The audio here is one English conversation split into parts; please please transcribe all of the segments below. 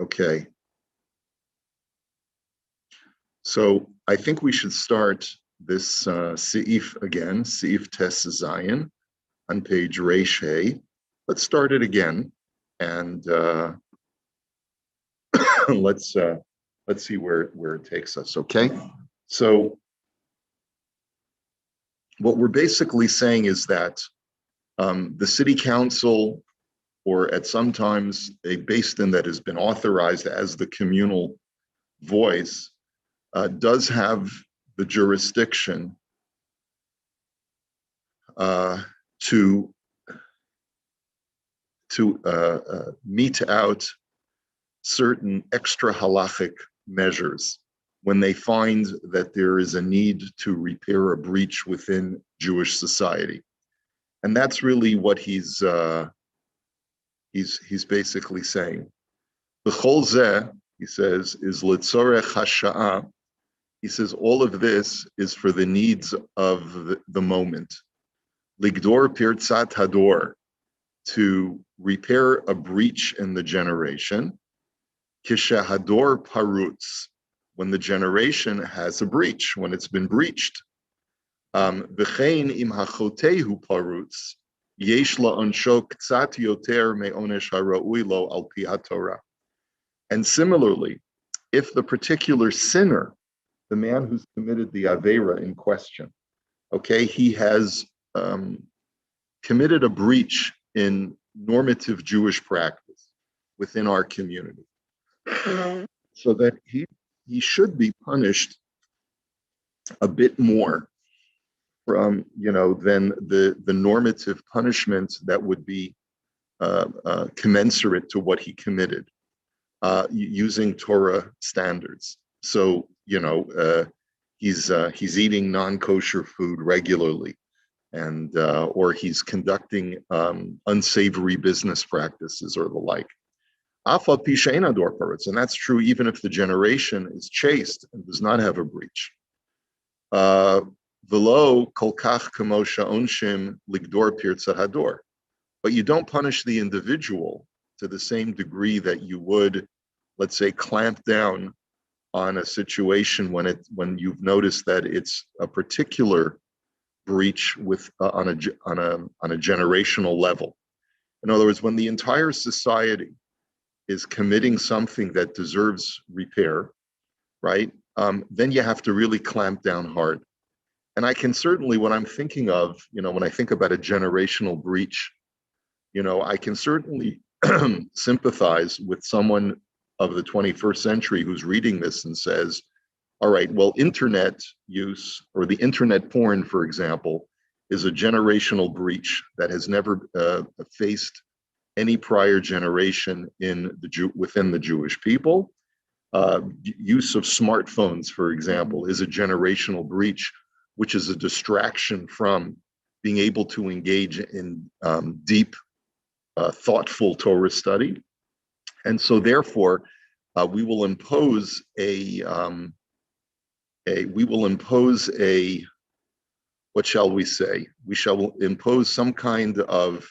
Okay. So I think we should start this Seif again, Seif Tes Zayin, on page Reish Hey. Let's start it again, and let's see where it takes us. Okay. So what we're basically saying is that the city council, or at sometimes a Beis Din that has been authorized as the communal voice, does have the jurisdiction to mete out certain extra halachic measures when they find that there is a need to repair a breach within Jewish society. And that's really what he's basically saying. B'chol zeh, he says, is litzorech hasha'ah. He says all of this is for the needs of the moment. Ligdor pirtzat hador, to repair a breach in the generation. Kishahador parutz, when the generation has a breach, when it's been breached. V'chein im hachotehu parutz, yesh la'onsho k'tzat yoter me'onesh hara'ui lo al pi haTorah. And similarly, if the particular sinner, the man who's committed the Aveira in question, okay, he has committed a breach in normative Jewish practice within our community, so that he should be punished a bit more from than the normative punishment that would be commensurate to what he committed using Torah standards. So he's eating non-kosher food regularly, and or he's conducting unsavory business practices or the like. And that's true even if the generation is chaste and does not have a breach. Velo kolkach kamosha onshim ligdor pirtzat hador. But you don't punish the individual to the same degree that you would, let's say, clamp down on a situation when you've noticed that it's a particular breach with on a generational level. In other words, when the entire society is committing something that deserves repair, right? Then you have to really clamp down hard. And I can certainly, what I'm thinking of, when I think about a generational breach, I can certainly sympathize with someone of the 21st century who's reading this and says, all right, well, internet use or the internet porn, for example, is a generational breach that has never faced any prior generation within the Jewish people. Use of smartphones, for example, is a generational breach, which is a distraction from being able to engage in deep, thoughtful Torah study. And so therefore, we will impose what shall we say? We shall impose some kind of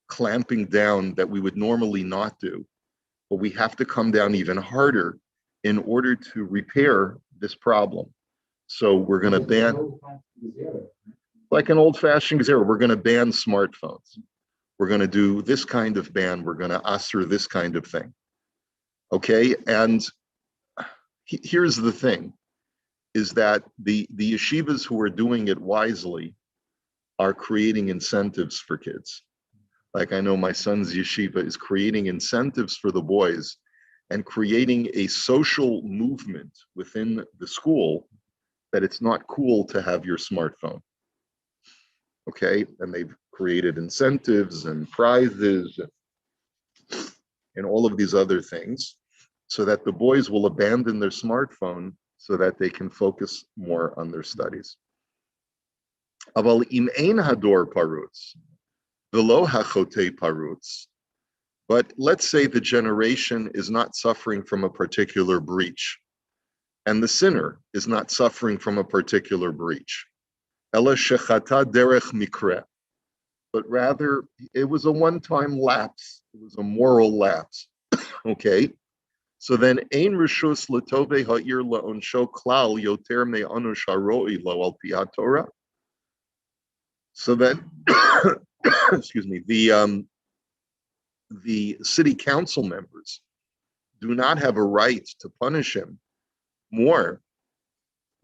clamping down that we would normally not do, but we have to come down even harder in order to repair this problem. So we're going to ban, like an old-fashioned gezerah, we're going to ban smartphones. We're going to do this kind of ban. We're going to asr this kind of thing. Okay, and here's the thing, is that the yeshivas who are doing it wisely are creating incentives for kids. Like I know my son's yeshiva is creating incentives for the boys and creating a social movement within the school that it's not cool to have your smartphone. Okay, and they've created incentives and prizes and all of these other things so that the boys will abandon their smartphone so that they can focus more on their studies. Aval im ein hador parutz, velo hachote parutz. But let's say the generation is not suffering from a particular breach, and the sinner is not suffering from a particular breach. Ela shechata derech mikre. But rather, it was a one-time lapse. It was a moral lapse. Okay? So then, ein rishus letove ha'ir la'onsho klal yoter me'anu sharoi lo al pi Torah. So then, excuse me, the city council members do not have a right to punish him more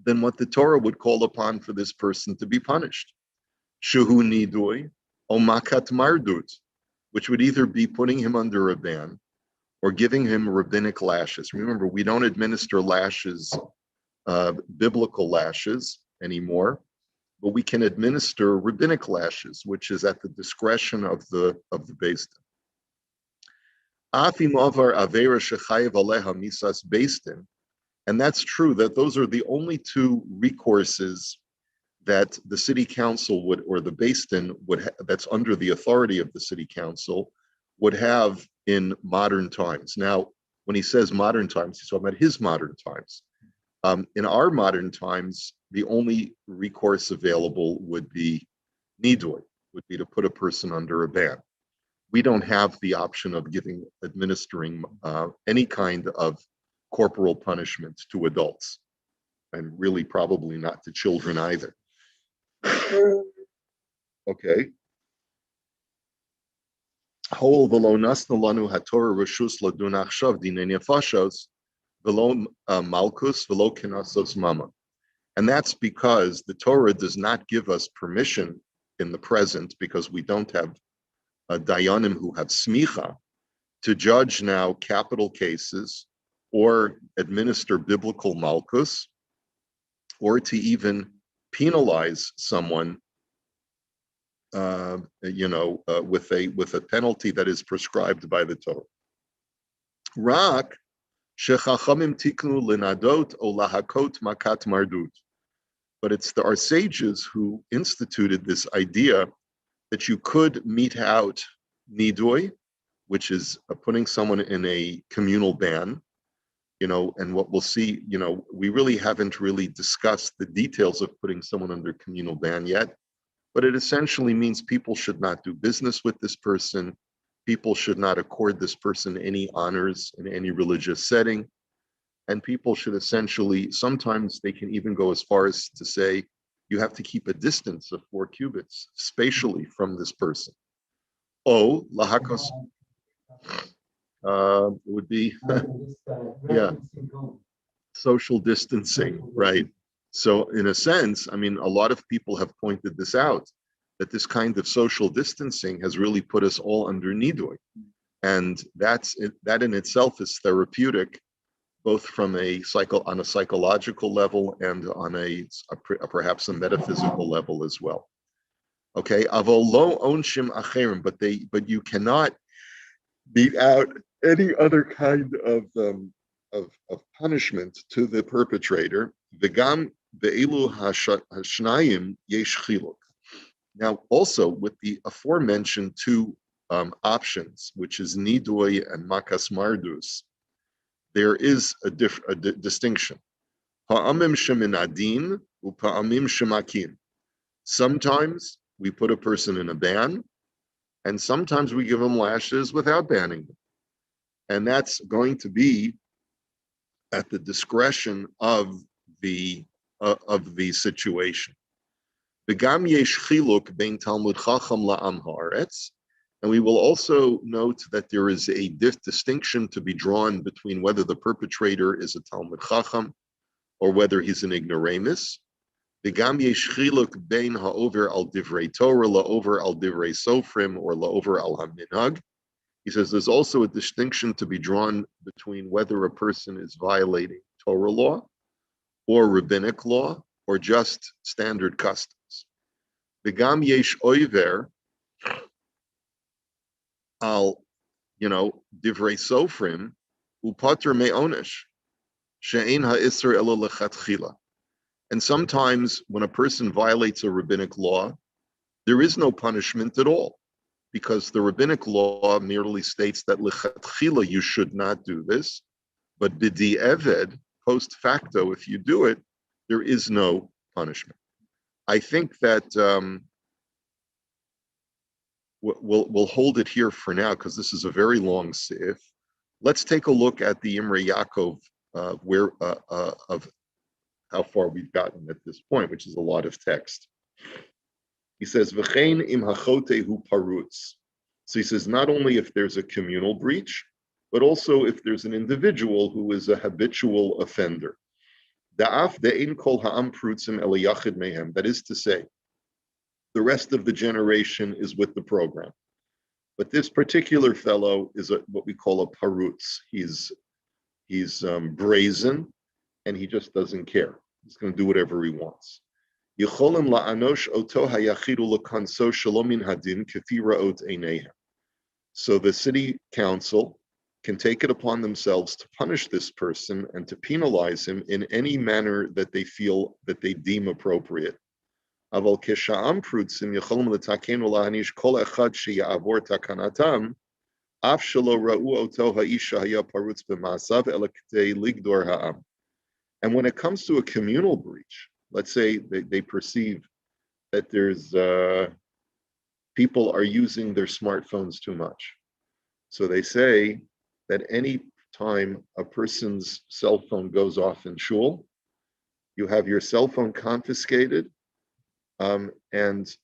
than what the Torah would call upon for this person to be punished. Shuhu nidui o makat mardut, which would either be putting him under a ban or giving him rabbinic lashes. Remember, we don't administer lashes, biblical lashes anymore, but we can administer rabbinic lashes, which is at the discretion of the Beis Din. Afim avar avera shechayev aleha misas Beis Din, and that's true that those are the only two recourses that the city council would, or the Beis Din would, that's under the authority of the city council, would have in modern times. Now, when he says modern times, he's talking about his modern times. In our modern times, the only recourse available would be nidui, would be to put a person under a ban. We don't have the option of administering any kind of corporal punishment to adults, and really probably not to children either. Okay. And that's because the Torah does not give us permission in the present, because we don't have dayanim who have smicha to judge now capital cases or administer biblical malchus, or to even penalize someone with a penalty that is prescribed by the Torah. Rak shechachamim tiknu linadot o lahakot makat mardut. But it's our sages who instituted this idea that you could mete out nidui, which is putting someone in a communal ban. And what we'll see, we really haven't really discussed the details of putting someone under communal ban yet. But it essentially means people should not do business with this person. People should not accord this person any honors in any religious setting. And people should essentially, sometimes they can even go as far as to say, you have to keep a distance of 4 cubits spatially from this person. Oh, lahakos, would be, yeah, social distancing, right? So in a sense, a lot of people have pointed this out, that this kind of social distancing has really put us all under nidui. And that in itself is therapeutic, both from on a psychological level and on perhaps a metaphysical level as well. Okay, avolo onshim acherim, but you cannot beat out any other kind of punishment to the perpetrator. V'gam ve'elu hashnayim yesh chiluk. Now, also with the aforementioned two options, which is nidui and makas mardus, there is a distinction. Pa'amim sheminadin u'pa'amim shemakin. Sometimes we put a person in a ban, and sometimes we give them lashes without banning them. And that's going to be at the discretion of the situation. V'gam yesh chiluk bein talmud chacham la'am haaretz. And we will also note that there is a distinction to be drawn between whether the perpetrator is a Talmud Chacham or whether he's an ignoramus. V'gam yesh chiluk bein ha'over al divrei Torah la'over al divrei sofrim or la'over al haminhag. He says there's also a distinction to be drawn between whether a person is violating Torah law or rabbinic law or just standard customs. V'gam yesh oiver al, divrei sofrim upater me'onesh she'ein ha'isr elo lechatchila. And sometimes when a person violates a rabbinic law, there is no punishment at all, because the rabbinic law merely states that lechatchila you should not do this, but b'di eved, post facto, if you do it, there is no punishment. I think that we'll hold it here for now, because this is a very long sif. Let's take a look at the Imrei Yaakov, of how far we've gotten at this point, which is a lot of text. He says, "V'chein im hachotehu parutz." So he says, not only if there's a communal breach, but also if there's an individual who is a habitual offender. Da'af de'in kol ha'am prutzim el yachid mehem. That is to say, the rest of the generation is with the program. But this particular fellow is what we call a parutz. He's brazen, and he just doesn't care. He's going to do whatever he wants. Yicholim la'anosh oto hayachidu lekanso shalom min hadin kefi ra'ot eineihem. So the city council can take it upon themselves to punish this person and to penalize him in any manner that they feel, that they deem appropriate. Aval kesha'am prutzim yicholim letakenu la'anish kol echad sheya'avor takanatam af shelo ra'u oto ha'isha haya parutz b'ma'asav ela k'tei ligdor ha'am. And when it comes to a communal breach, let's say they perceive that there's people are using their smartphones too much. So they say that any time a person's cell phone goes off in shul, you have your cell phone confiscated and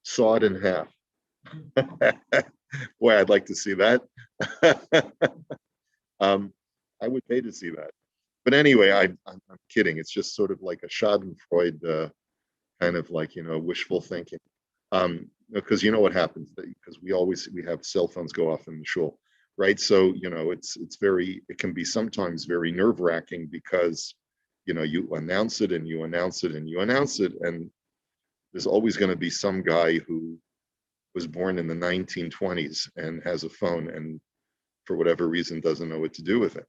sawed in half. Boy, I'd like to see that. I would pay to see that. But anyway, I'm kidding. It's just sort of like a Schadenfreude kind of like, wishful thinking. Because you know what happens, because we have cell phones go off in the shul, right? So, it can be sometimes very nerve-wracking because, you announce it and you announce it and you announce it. And there's always going to be some guy who was born in the 1920s and has a phone and for whatever reason doesn't know what to do with it.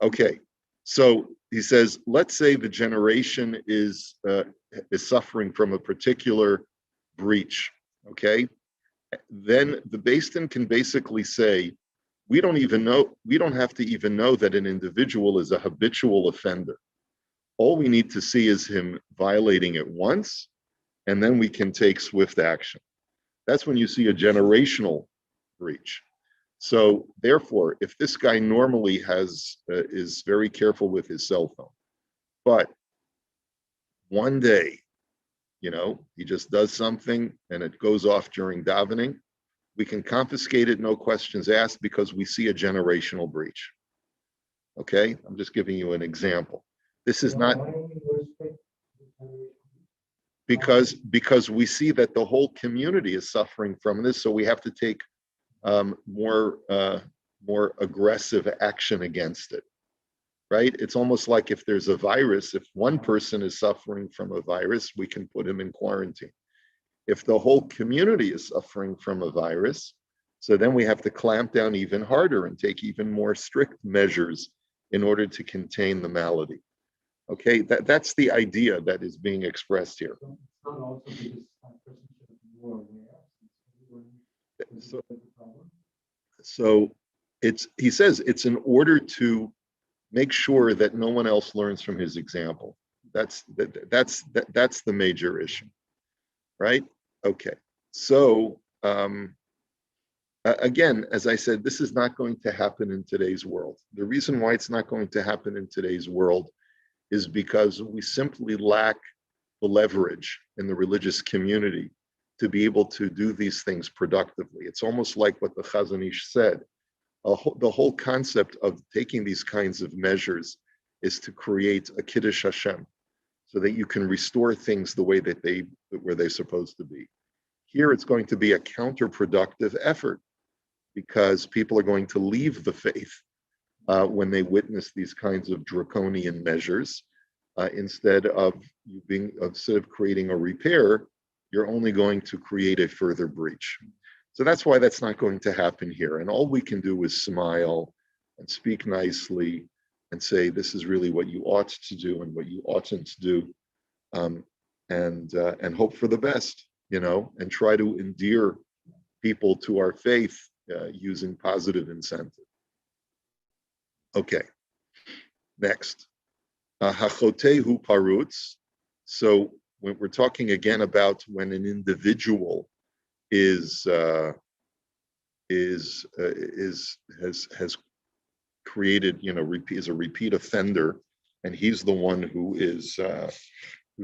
Okay. So he says, let's say the generation is suffering from a particular breach, okay? Then the Beis Din can basically say, we don't have to even know that an individual is a habitual offender. All we need to see is him violating it once, and then we can take swift action. That's when you see a generational breach. So therefore, if this guy normally is very careful with his cell phone, but one day, he just does something and it goes off during davening, we can confiscate it, no questions asked, because we see a generational breach. Okay, I'm just giving you an example. This is not because we see that the whole community is suffering from this, so we have to take more aggressive action against it, right? It's almost like if there's a virus, if one person is suffering from a virus, we can put him in quarantine. If the whole community is suffering from a virus, so then we have to clamp down even harder and take even more strict measures in order to contain the malady. Okay, that's the idea that is being expressed here. So he says it's in order to make sure that no one else learns from his example. That's the major issue, right? Okay. So again, as I said, this is not going to happen in today's world. The reason why it's not going to happen in today's world is because we simply lack the leverage in the religious community to be able to do these things productively. It's almost like what the Chazon Ish said. The whole concept of taking these kinds of measures is to create a Kiddush Hashem, so that you can restore things the way that were they supposed to be. Here, it's going to be a counterproductive effort because people are going to leave the faith when they witness these kinds of draconian measures. Instead of creating a repair, you're only going to create a further breach. So that's why that's not going to happen here. And all we can do is smile and speak nicely and say, this is really what you ought to do and what you oughtn't to do, and hope for the best, and try to endear people to our faith using positive incentive. Okay, next. Hachotehu parutz. So when we're talking again about when an individual is has created, is a repeat offender, and he's the one who's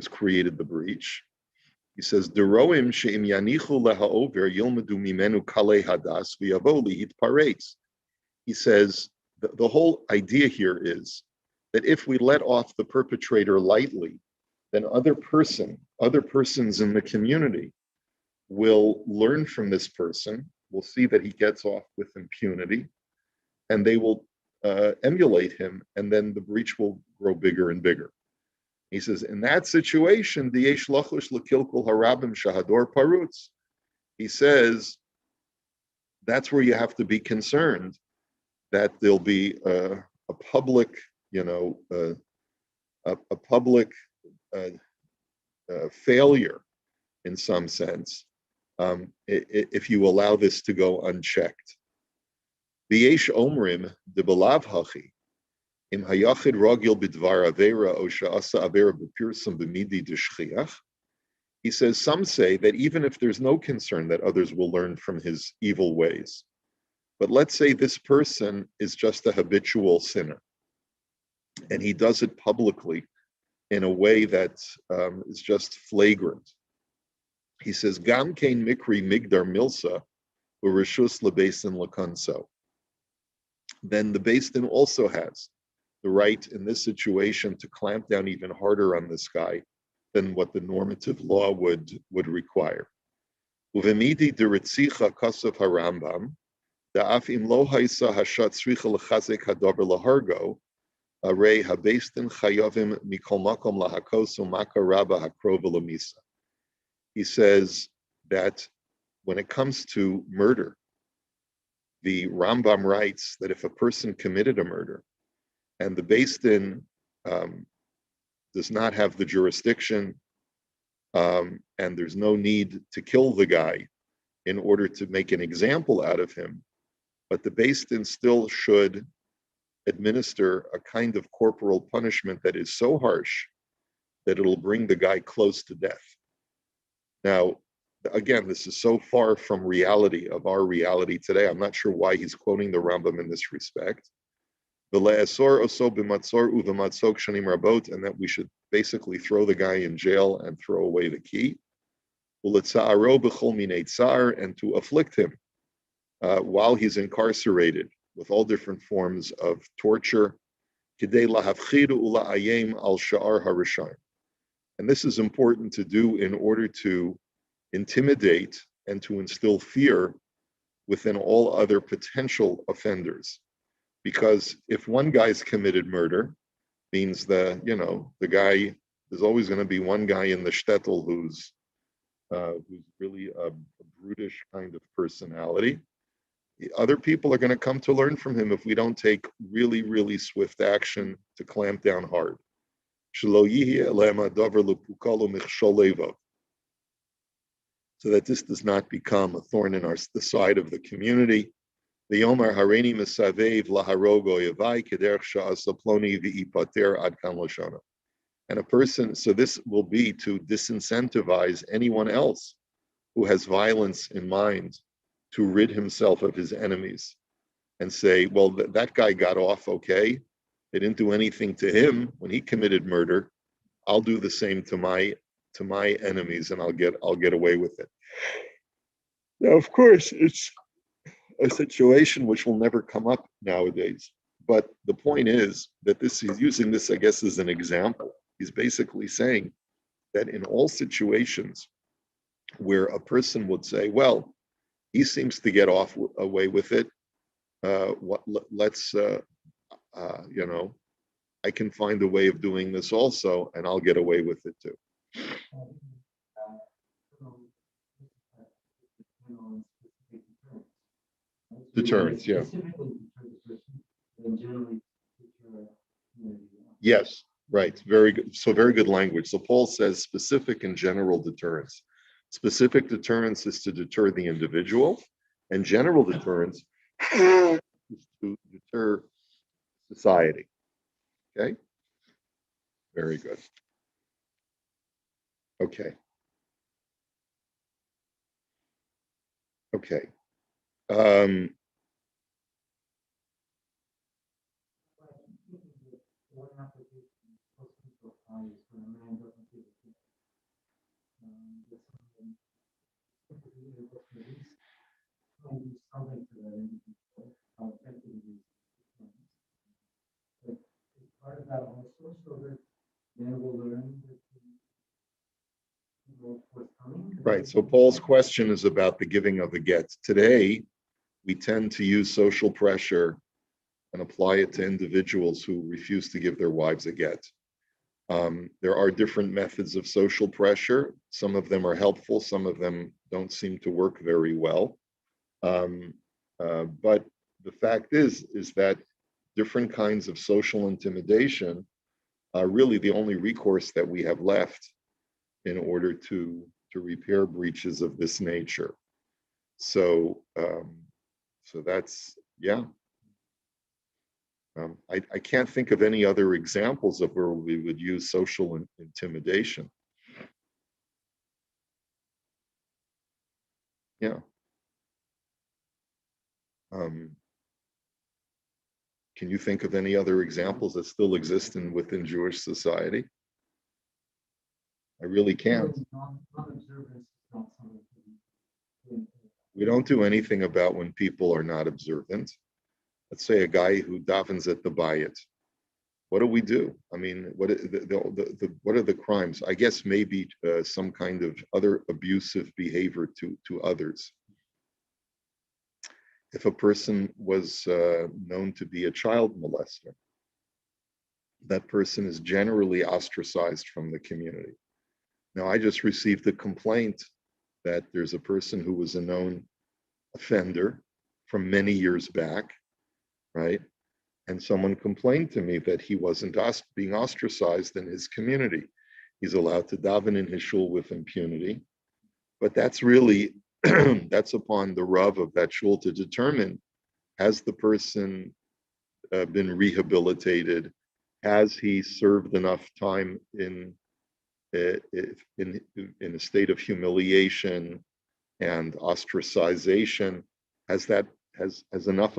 created the breach. He says, "Deroim she'im yanichu lehaover yilmedu mimenu kalei hadas v'yavo lihitparetz." He says the whole idea here is that if we let off the perpetrator lightly, then other persons in the community will learn from this person, will see that he gets off with impunity, and they will emulate him, and then the breach will grow bigger and bigger. He says, in that situation, the yesh lachush lekilkul harabim shahador parutz. He says, that's where you have to be concerned that there'll be a public, a public failure in some sense, if you allow this to go unchecked. V'yesh omrim debelav hachi im hayachid ragil bidvar avera o she'asa avera b'pirsum b'midi d'shchiach. He says, some say that even if there's no concern that others will learn from his evil ways, but let's say this person is just a habitual sinner, and he does it publicly in a way that is just flagrant. He says, Gam kein mikri migdar milsa u'rishus lebesin lakanso. Then the Beis Din also has the right in this situation to clamp down even harder on this guy than what the normative law would require. Uvemidi deritzicha kasav harambam da'af im lo haisa hashat tzricha lechazek hadaber lahargo arei habeis din chayavim mikol makom lahakosu maka rabba hakrova lamisa. He says that when it comes to murder, the Rambam writes that if a person committed a murder and the Beis Din does not have the jurisdiction and there's no need to kill the guy in order to make an example out of him, but the Beis Din still should administer a kind of corporal punishment that is so harsh that it'll bring the guy close to death. Now, again, this is so far from reality, of our reality today. I'm not sure why he's quoting the Rambam in this respect. And that we should basically throw the guy in jail and throw away the key. And to afflict him while he's incarcerated with all different forms of torture. And this is important to do in order to intimidate and to instill fear within all other potential offenders. Because if one guy's committed murder, means the guy, there's always going to be one guy in the shtetl who's really a brutish kind of personality. The other people are going to come to learn from him if we don't take really, really swift action to clamp down hard. So that this does not become a thorn in the side of the community. The Yomar Hareini Mesavev Laharogo Yavai Kederch Sha'asa Ploni V'ipater Ad Kan Loshana. And a person, so this will be to disincentivize anyone else who has violence in mind to rid himself of his enemies and say, well, that guy got off okay. They didn't do anything to him when he committed murder. I'll do the same to my enemies, and I'll get away with it. Now, of course, it's a situation which will never come up nowadays. But the point is that he's using this, I guess, as an example. He's basically saying that in all situations where a person would say, well, he seems to get away with it, I can find a way of doing this also, and I'll get away with it too. Deterrence, yeah. Yes, right. Very good. So very good language. So Paul says specific and general deterrence. Specific deterrence is to deter the individual, and general deterrence is to deter society. Okay? Very good. Okay. Um, right. So Paul's question is about the giving of a get. Today, we tend to use social pressure and apply it to individuals who refuse to give their wives a get. There are different methods of social pressure. Some of them are helpful, some of them don't seem to work very well. But the fact is that different kinds of social intimidation are really the only recourse that we have left in order to repair breaches of this nature. So that's, yeah. I can't think of any other examples of where we would use social intimidation. Yeah. Can you think of any other examples that still exist within Jewish society? I really can't. We don't do anything about when people are not observant. Let's say a guy who davens at the bayit. What do we do? I mean, what are the crimes? I guess maybe some kind of other abusive behavior to others. If a person was known to be a child molester, that person is generally ostracized from the community. Now, I just received a complaint that there's a person who was a known offender from many years back, right? And someone complained to me that he wasn't being ostracized in his community. He's allowed to daven in his shul with impunity. But that's really, that's upon the Rav of that shul to determine, has the person been rehabilitated? Has he served enough time in a state of humiliation and ostracization? Has enough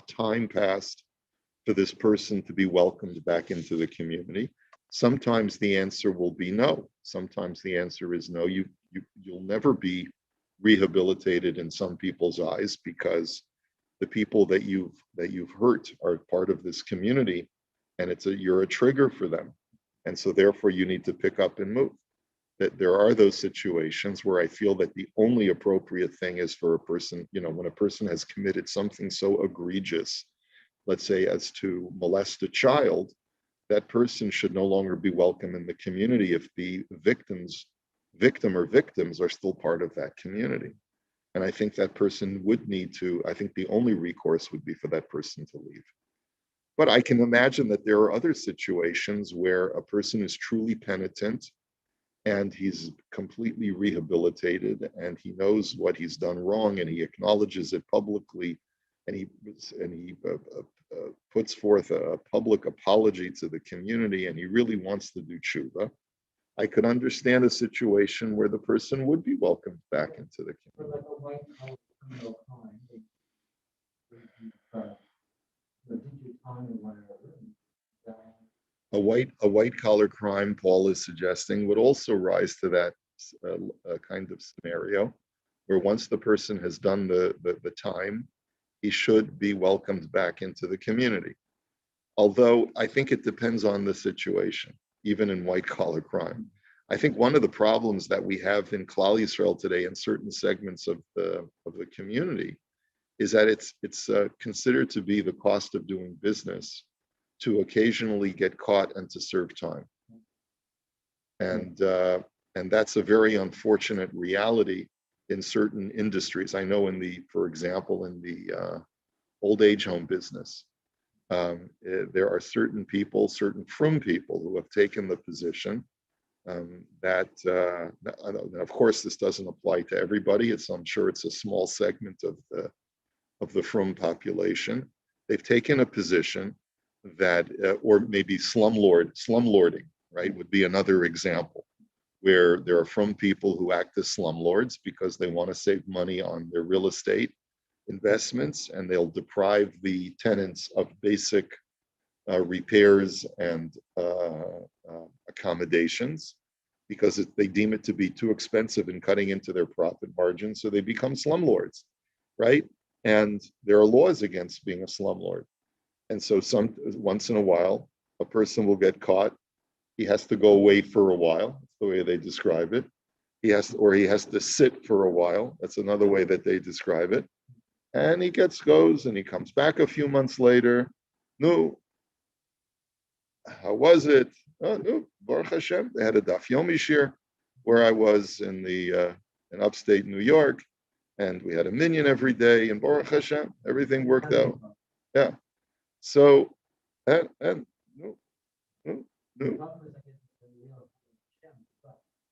time passed for this person to be welcomed back into the community? Sometimes the answer will be no. Sometimes the answer is no. You'll never be rehabilitated in some people's eyes, because the people that you've hurt are part of this community, and you're a trigger for them, and so therefore you need to pick up and move. That there are those situations where I feel that the only appropriate thing is for a person, when a person has committed something so egregious, let's say as to molest a child, that person should no longer be welcome in the community if the victim or victims are still part of that community. And I think that person would need to, I think the only recourse would be for that person to leave. But I can imagine that there are other situations where a person is truly penitent and he's completely rehabilitated and he knows what he's done wrong and he acknowledges it publicly, and he puts forth a public apology to the community, and he really wants to do tshuva. I could understand a situation where the person would be welcomed back into the community. A white collar crime, Paul is suggesting, would also rise to that kind of scenario, where once the person has done the time, he should be welcomed back into the community. Although I think it depends on the situation, even in white collar crime. I think one of the problems that we have in Klal Yisrael today in certain segments of the community is that it's considered to be the cost of doing business to occasionally get caught and to serve time. And that's a very unfortunate reality in certain industries. I know for example, in the old age home business, there are certain people, certain frum people, who have taken the position that of course this doesn't apply to everybody. I'm sure it's a small segment of the frum population. They've taken a position that, or maybe slumlording, right, would be another example, where there are frum people who act as slumlords because they want to save money on their real estate, investments, and they'll deprive the tenants of basic repairs and accommodations because they deem it to be too expensive and cutting into their profit margin. So they become slumlords, right? And there are laws against being a slumlord. And so once in a while, a person will get caught. He has to go away for a while. That's the way they describe it. He has to sit for a while. That's another way that they describe it. And he goes and he comes back a few months later. No, how was it? Oh, no, Baruch Hashem. They had a Daf Yomi shir where I was in upstate New York, and we had a minyan every day. And Baruch Hashem, everything worked out. Yeah. So, no.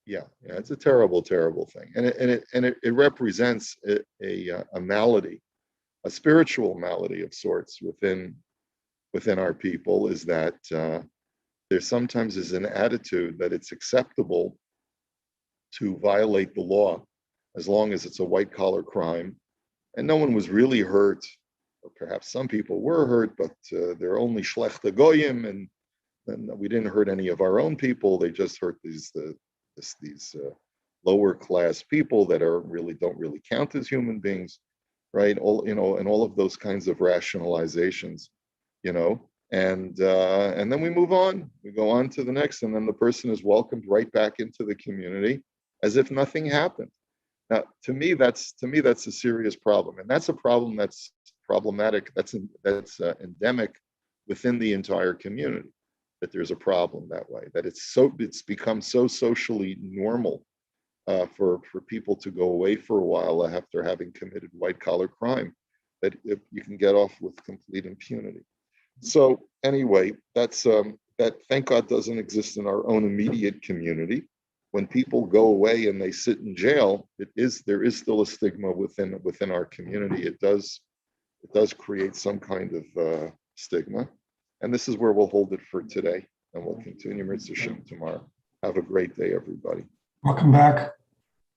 Yeah, it's a terrible, terrible thing, and it represents a malady, a spiritual malady of sorts within our people. Is that there sometimes is an attitude that it's acceptable to violate the law as long as it's a white collar crime, and no one was really hurt, or perhaps some people were hurt, but they're only shlechte goyim, and we didn't hurt any of our own people. They just hurt these lower class people that don't really count as human beings, right? And all of those kinds of rationalizations, and then we move on. We go on to the next, and then the person is welcomed right back into the community as if nothing happened. Now, to me, that's a serious problem, and that's a problem that's problematic. That's endemic within the entire community. That there's a problem that way. That it's become so socially normal for people to go away for a while after having committed white collar crime, that you can get off with complete impunity. So anyway, that thank God doesn't exist in our own immediate community. When people go away and they sit in jail, there is still a stigma within our community. It does create some kind of stigma, and this is where we'll hold it for today, and we'll continue Mitzvah Shem tomorrow. Have a great day, everybody. Welcome back.